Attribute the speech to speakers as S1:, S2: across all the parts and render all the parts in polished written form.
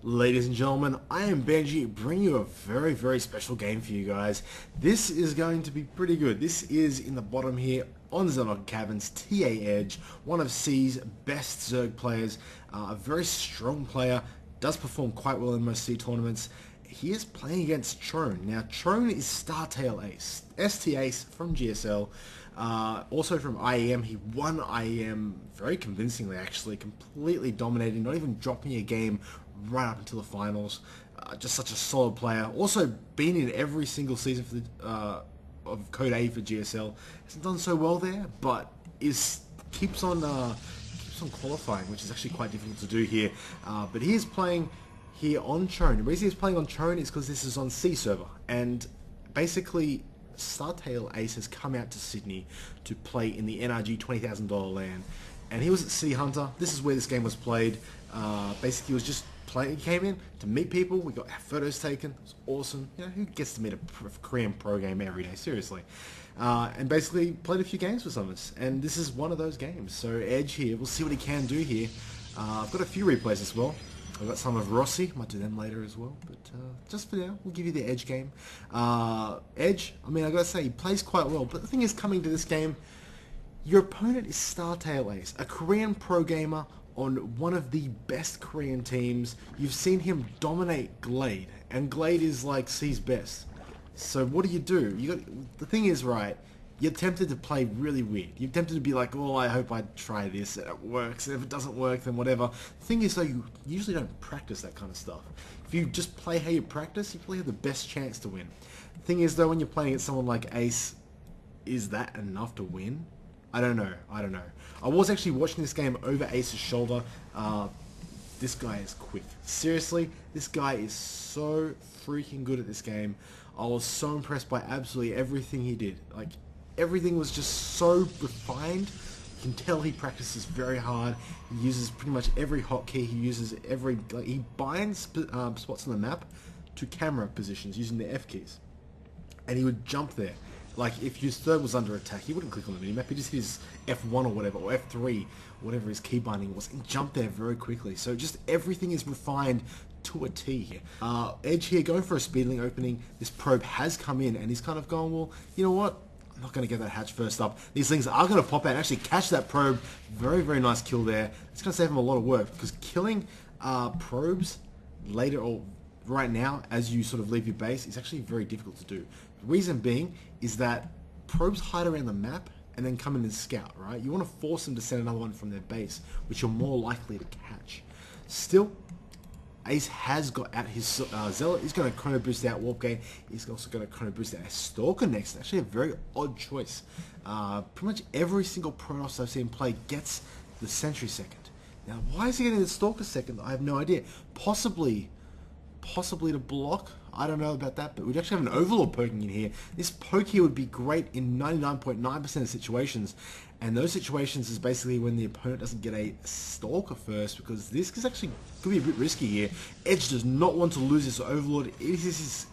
S1: Ladies and gentlemen, I am Benji, bringing you a very special game for you guys. This is going to be pretty good. This is in the bottom here on Xenon Cabin's TAEdge, one of C's best Zerg players, a very strong player, does perform quite well in most C tournaments. He is playing against Trone. Now, Trone is Startale Ace, ST Ace from GSL, also from IEM. He won IEM very convincingly, actually, completely dominating, not even dropping a game right up until the finals. Just such a solid player. Also been in every single season for the, of Code A for GSL. Hasn't done so well there, but keeps on qualifying, which is actually quite difficult to do here. But he is playing here on Trone. The reason he's playing on Trone is because this is on C server, and basically Startale Ace has come out to Sydney to play in the NRG $20,000 LAN, and he was at City Hunter. This is where this game was played. Basically, he was just playing. He came in to meet people. We got our photos taken. It was awesome. You know, who gets to meet a Korean pro game every day? Seriously. And basically played a few games with some of us, and this is one of those games. So Edge here, we'll see what he can do here. I've got a few replays as well. I've got some of Rossi, might do them later as well, but just for now, we'll give you the Edge game. Edge, I mean, I gotta say, he plays quite well, but the thing is, coming to this game, your opponent is Startale Ace, a Korean pro gamer on one of the best Korean teams. You've seen him dominate Glade, and Glade is like C's best. So what do? The thing is, right, you're tempted to play really weird. You're tempted to be like, oh, I hope I try this and it works, and if it doesn't work, then whatever. The thing is, though, you usually don't practice that kind of stuff. If you just play how you practice, you probably have the best chance to win. The thing is, though, when you're playing against someone like Ace, is that enough to win? I don't know. I was actually watching this game over Ace's shoulder. This guy is quick. Seriously, this guy is so freaking good at this game. I was so impressed by absolutely everything he did. Like, everything was just so refined. You can tell he practices very hard. He uses pretty much every hotkey. He uses he binds spots on the map to camera positions using the F keys, and he would jump there. Like, if his third was under attack, he wouldn't click on the minimap, he'd just hit his F1 or whatever, or F3, whatever his key binding was, and jump there very quickly. So just everything is refined to a T here. Edge here, going for a speedling opening. This probe has come in, and he's kind of going, well, you know what? I'm not going to get that hatch first up. These things are going to pop out and actually catch that probe. Very nice kill there. It's going to save him a lot of work, because killing probes later or right now as you sort of leave your base is actually very difficult to do. The reason being is that probes hide around the map and then come in and scout, right? You want to force them to send another one from their base, which you're more likely to catch. Still, Ace has got out his Zealot. He's going to chrono boost out Warp Gate. He's also going to chrono boost out Stalker next. Actually a very odd choice. Pretty much every single Protoss I've seen play gets the Sentry second. Now, why is he getting the Stalker second? I have no idea. Possibly to block. I don't know about that, but we'd actually have an Overlord poking in here. This poke here would be great in 99.9% of situations, and those situations is basically when the opponent doesn't get a Stalker first, because this is actually could be a bit risky here. Edge does not want to lose this Overlord. It is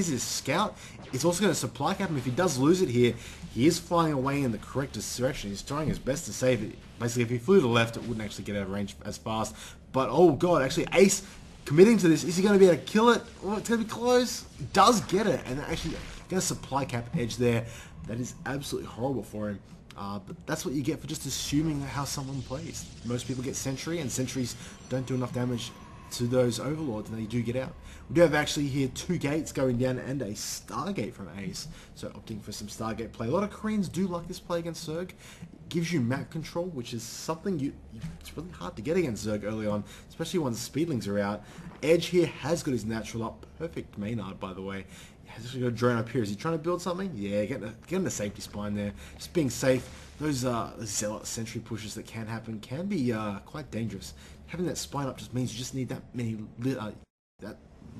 S1: his scout. It's also going to supply cap him. If he does lose it here, he is flying away in the correct direction. He's trying his best to save it. Basically, if he flew to the left, it wouldn't actually get out of range as fast. But oh god, actually Ace committing to this. Is he going to be able to kill it? Oh, it's going to be close. He does get it, and actually going to supply cap Edge there. That is absolutely horrible for him. But that's what you get for just assuming how someone plays. Most people get Sentry, and Sentries don't do enough damage to those Overlords, and they do get out. We do have actually here 2 gates going down and a Stargate from Ace, so opting for some Stargate play. A lot of Koreans do like this play against Zerg. It gives you map control, which is something it's really hard to get against Zerg early on, especially once Speedlings are out. Edge here has got his natural up. Perfect Maynard, by the way. He has actually got a drone up here. Is he trying to build something? Yeah, getting the safety spine there. Just being safe. Those Zealot Sentry pushes that can happen can be quite dangerous. Having that spine up just means you just need that many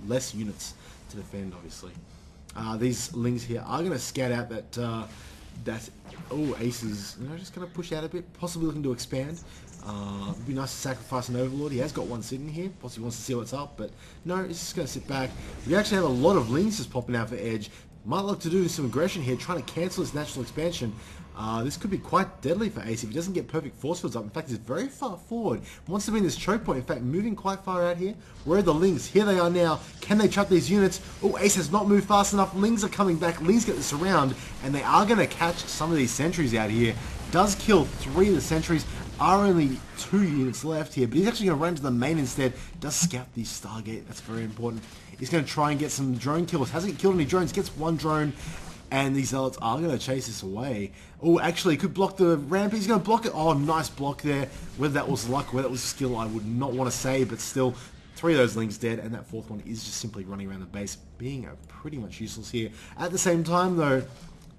S1: less units to defend, obviously. These Lings here are going to scout out that Ace is just going to push out a bit, possibly looking to expand. It'd be nice to sacrifice an Overlord. He has got one sitting here, possibly wants to see what's up, but no, he's just going to sit back. We actually have a lot of Lings just popping out for Edge. might look to do some aggression here, trying to cancel his natural expansion. This could be quite deadly for Ace if he doesn't get perfect force fields up. In fact, he's very far forward. Wants to be in this choke point. In fact, moving quite far out here. Where are the Lings? Here they are now. Can they trap these units? Oh, Ace has not moved fast enough. Lings are coming back. Lings get this around, and they are going to catch some of these sentries out here. Does kill 3 of the sentries. Are only 2 units left here, but he's actually going to run to the main instead. Does scout the Stargate. That's very important. He's going to try and get some drone kills. Hasn't killed any drones. Gets 1 drone. And these Zealots are going to chase this away. Oh, actually, he could block the ramp. He's going to block it. Oh, nice block there. Whether that was luck, whether that was skill, I would not want to say. But still, 3 of those Lings dead. And that 4th one is just simply running around the base, being pretty much useless here. At the same time, though,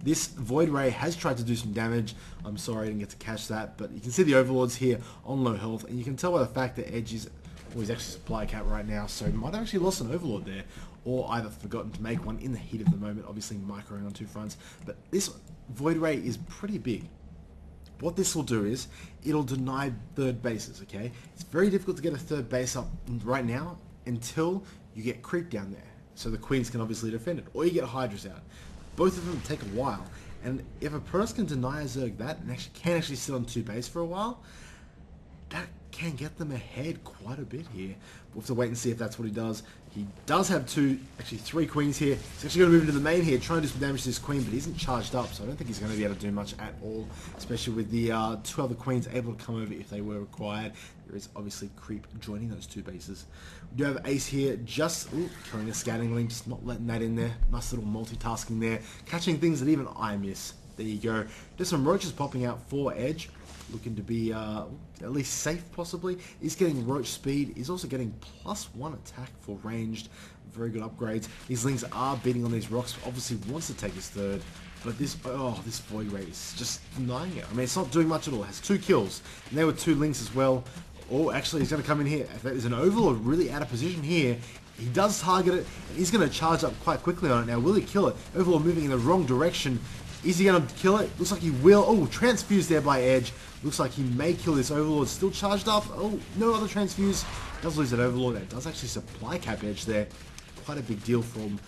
S1: this Void Ray has tried to do some damage. I'm sorry I didn't get to catch that. But you can see the Overlords here on low health. And you can tell by the fact that Edge is... Well, he's actually supply cap right now, so might have actually lost an Overlord there, or either forgotten to make one in the heat of the moment, obviously microing on 2 fronts. But this Void Ray is pretty big. What this will do is, it'll deny 3rd bases, okay? It's very difficult to get a 3rd base up right now until you get creep down there. So the Queens can obviously defend it, or you get Hydras out. Both of them take a while, and if a Protoss can deny a Zerg that, and can sit on 2 base for a while, that can get them ahead quite a bit here. We'll have to wait and see if that's what he does. He does have 3 Queens here. He's actually going to move into the main here, trying to do some damage to this Queen, but he isn't charged up, so I don't think he's going to be able to do much at all, especially with the 2 other Queens able to come over if they were required. There is obviously creep joining those 2 bases. We do have Ace here, just carrying a scouting link, just not letting that in there. Nice little multitasking there, catching things that even I miss. There you go. There's some roaches popping out for Edge. Looking to be at least safe, possibly. He's getting roach speed. He's also getting +1 attack for ranged. Very good upgrades. These Lings are beating on these rocks. Obviously wants to take his 3rd. But this Void Ray is just denying it. I mean, it's not doing much at all. It has 2 kills. And there were 2 Lings as well. Oh, actually, he's going to come in here. If there's an Overlord really out of position here, he does target it. And he's going to charge up quite quickly on it. Now, will he kill it? Overlord moving in the wrong direction. Is he going to kill it? Looks like he will. Oh, transfused there by Edge. Looks like he may kill this Overlord. Still charged up. Oh, no other transfuse. Does lose that Overlord. That does actually supply cap Edge there. Quite a big deal from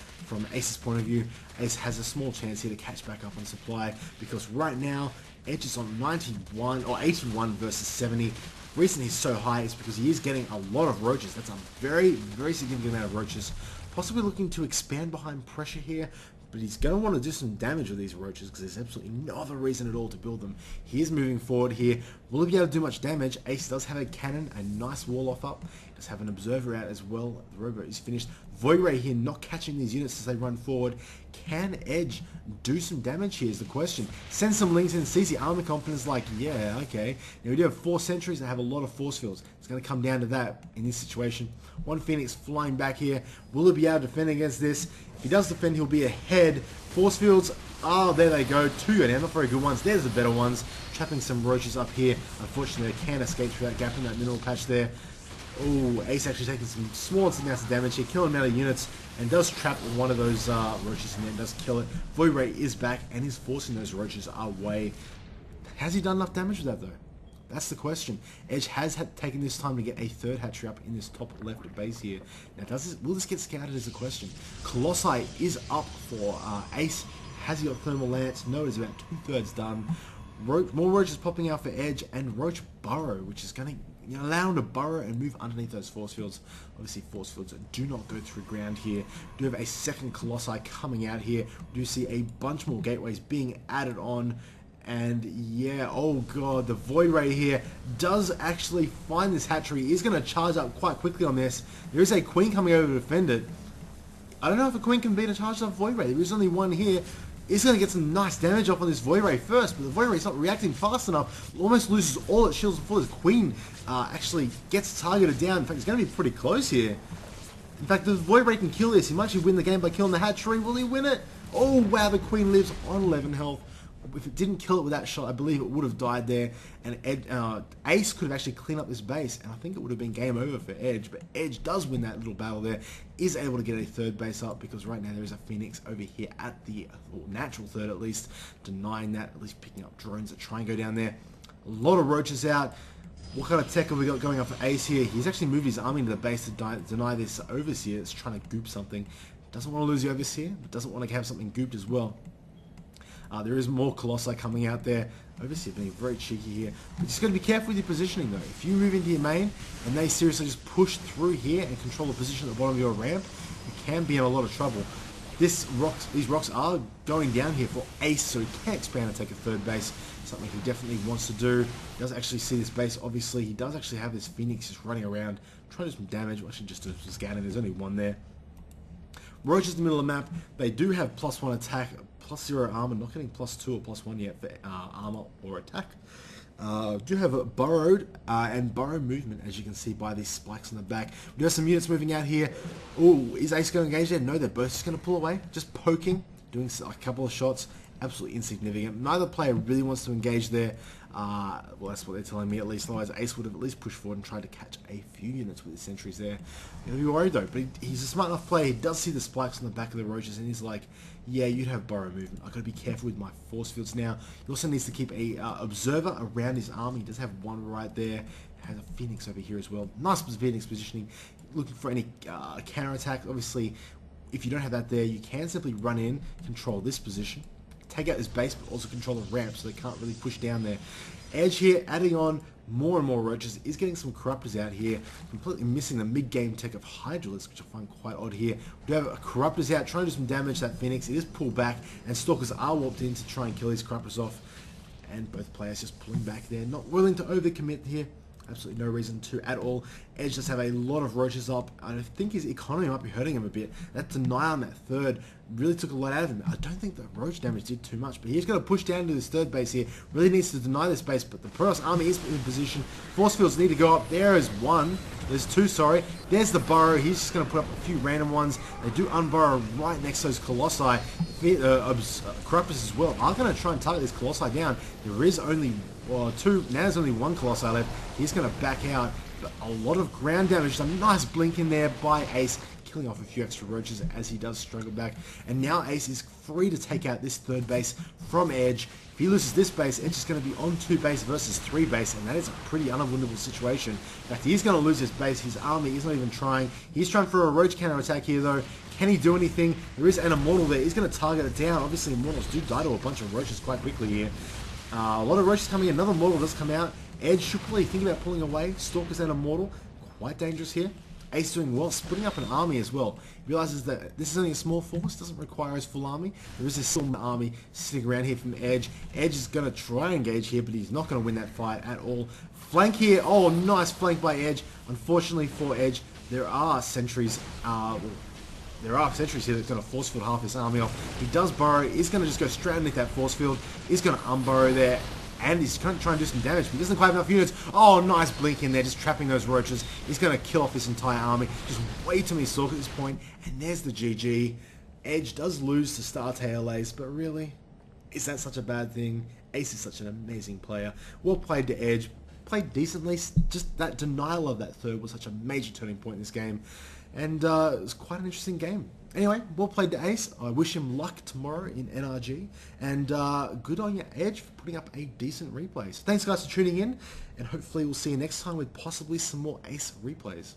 S1: Ace's point of view. Ace has a small chance here to catch back up on supply, because right now Edge is on 91 or 81 versus 70. The reason he's so high is because he is getting a lot of roaches. That's a very, very significant amount of roaches. Possibly looking to expand behind pressure here, but he's going to want to do some damage with these roaches because there's absolutely no other reason at all to build them. He is moving forward here. Will he be able to do much damage? Ace does have a cannon, a nice wall off up. He does have an observer out as well. The robot is finished. Void Ray here not catching these units as they run forward. Can Edge do some damage here is the question. Send some Lings in. Sees the armor confidence like, yeah, okay. Now we do have 4 sentries that have a lot of force fields. It's going to come down to that in this situation. 1 Phoenix flying back here. Will he be able to defend against this? If he does defend, he'll be ahead. Force fields, there they go. 2 go down, not very good ones. There's the better ones. Trapping some roaches up here. Unfortunately, they can't escape through that gap in that mineral patch there. Oh, Ace actually taking some small amounts of damage here, killing out of units, and does trap one of those roaches in there and does kill it. Void Ray is back and is forcing those roaches away. Has he done enough damage with that though? That's the question. Edge has taken this time to get a 3rd hatchery up in this top left base here. Now, will this get scouted is the question. Colossi is up for Ace. Has he got Thermal Lance? No, it's about 2/3 done. More roaches popping out for Edge, and Roach Burrow, which is going to allow him to burrow and move underneath those force fields. Obviously, force fields do not go through ground here. We do have a 2nd Colossi coming out here. We do see a bunch more gateways being added on. And yeah, oh god, the Void Ray here does actually find this hatchery. He's going to charge up quite quickly on this. There is a Queen coming over to defend it. I don't know if a Queen can beat a charged up Void Ray. There is only one here. He's going to get some nice damage off on this Void Ray first, but the Void Ray's not reacting fast enough. Almost loses all its shields before this Queen actually gets targeted down. In fact, it's going to be pretty close here. In fact, the Void Ray can kill this. He might actually win the game by killing the hatchery. Will he win it? Oh wow, the Queen lives on 11 health. If it didn't kill it with that shot, I believe it would have died there. And Ace could have actually cleaned up this base, and I think it would have been game over for Edge. But Edge does win that little battle there, is able to get a 3rd base up, because right now there is a Phoenix over here at the natural 3rd at least, denying that, at least picking up drones that try and go down there. A lot of roaches out. What kind of tech have we got going on for Ace here? He's actually moved his army to the base to deny this Overseer that's trying to goop something. Doesn't want to lose the overseer, but doesn't want to have something gooped as well. There is more Colossi coming out there. Overseer being very cheeky here. But just got to be careful with your positioning though. If you move into your main and they seriously just push through here and control the position at the bottom of your ramp, you can be in a lot of trouble. These rocks are going down here for Ace, so he can expand and take a third base. Something he definitely wants to do. He does actually see this base, obviously. He does actually have this Phoenix just running around, trying to do some damage. Well, actually just do some scanning. There's only one there. Roaches in the middle of the map. They do have +1 attack, +0 armor. Not getting +2 or +1 yet for armor or attack. Do have a burrowed and burrow movement, as you can see by these spikes on the back. We do have some units moving out here. Oh, is Ace going to engage there? No, they're both just going to pull away. Just poking, doing a couple of shots. Absolutely insignificant. Neither player really wants to engage there. Well, that's what they're telling me at least. Otherwise, Ace would have at least pushed forward and tried to catch a few units with his sentries there. He'll be worried though, but he's a smart enough player. He does see the spikes on the back of the roaches, and he's like, yeah, you'd have burrow movement. I've got to be careful with my force fields now. He also needs to keep a observer around his army. He does have one right there. Has a Phoenix over here as well. Nice Phoenix positioning. Looking for any counter-attack. Obviously, if you don't have that there, you can simply run in, control this position, take out this base, but also control the ramp so they can't really push down there. Edge here, adding on more and more roaches, is getting some corruptors out here, completely missing the mid-game tech of Hydralisks, which I find quite odd here. We do have corruptors out, trying to do some damage to that Phoenix. It is pulled back, and Stalkers are warped in to try and kill these corruptors off. And both players just pulling back there, not willing to overcommit here. Absolutely no reason to at all. Edge does have a lot of roaches up. I think his economy might be hurting him a bit. That deny on that third really took a lot out of him. I don't think the roach damage did too much, but he's going to push down to this third base here. Really needs to deny this base, but the Protoss army is in position. Force fields need to go up. There is one. There's two, sorry. There's the burrow. He's just going to put up a few random ones. They do unburrow right next to those Colossi. Corruptors as well are going to try and target this Colossi down. There is only two. Now there's only one Colossi left. He's going to back out. But a lot of ground damage. A nice blink in there by Ace, killing off a few extra roaches as he does struggle back. And now Ace is free to take out this third base from Edge. If he loses this base, Edge is going to be on 2 base versus 3 base, and that is a pretty unwinnable situation. In fact, he's going to lose his base. His army is not even trying. He's trying for a roach counter attack here though. Can he do anything? There is an Immortal there. He's going to target it down. Obviously, Immortals do die to a bunch of roaches quite quickly here. A lot of roaches coming in. Another Immortal does come out. Edge should probably think about pulling away. Stalkers and Immortal. Quite dangerous here. Ace doing well, splitting up an army as well. He realizes that this is only a small force, doesn't require his full army. There is a small army sitting around here from Edge. Edge is going to try and engage here, but he's not going to win that fight at all. Flank here. Oh, nice flank by Edge. Unfortunately for Edge, there are sentries. There are sentries here that's going to force field half his army off. He does burrow. He's going to just go straight underneath that force field. He's going to unburrow there. And he's going to try and do some damage, but he doesn't quite have enough units. Oh, nice blink in there, just trapping those roaches. He's going to kill off this entire army. Just way too many Stalkers at this point. And there's the GG. Edge does lose to Startale Ace, but really, is that such a bad thing? Ace is such an amazing player. Well played to Edge. Played decently. Just that denial of that third was such a major turning point in this game. And it was quite an interesting game. Anyway, well played to Ace. I wish him luck tomorrow in NRG. And good on your Edge for putting up a decent replay. So thanks guys for tuning in. And hopefully we'll see you next time with possibly some more Ace replays.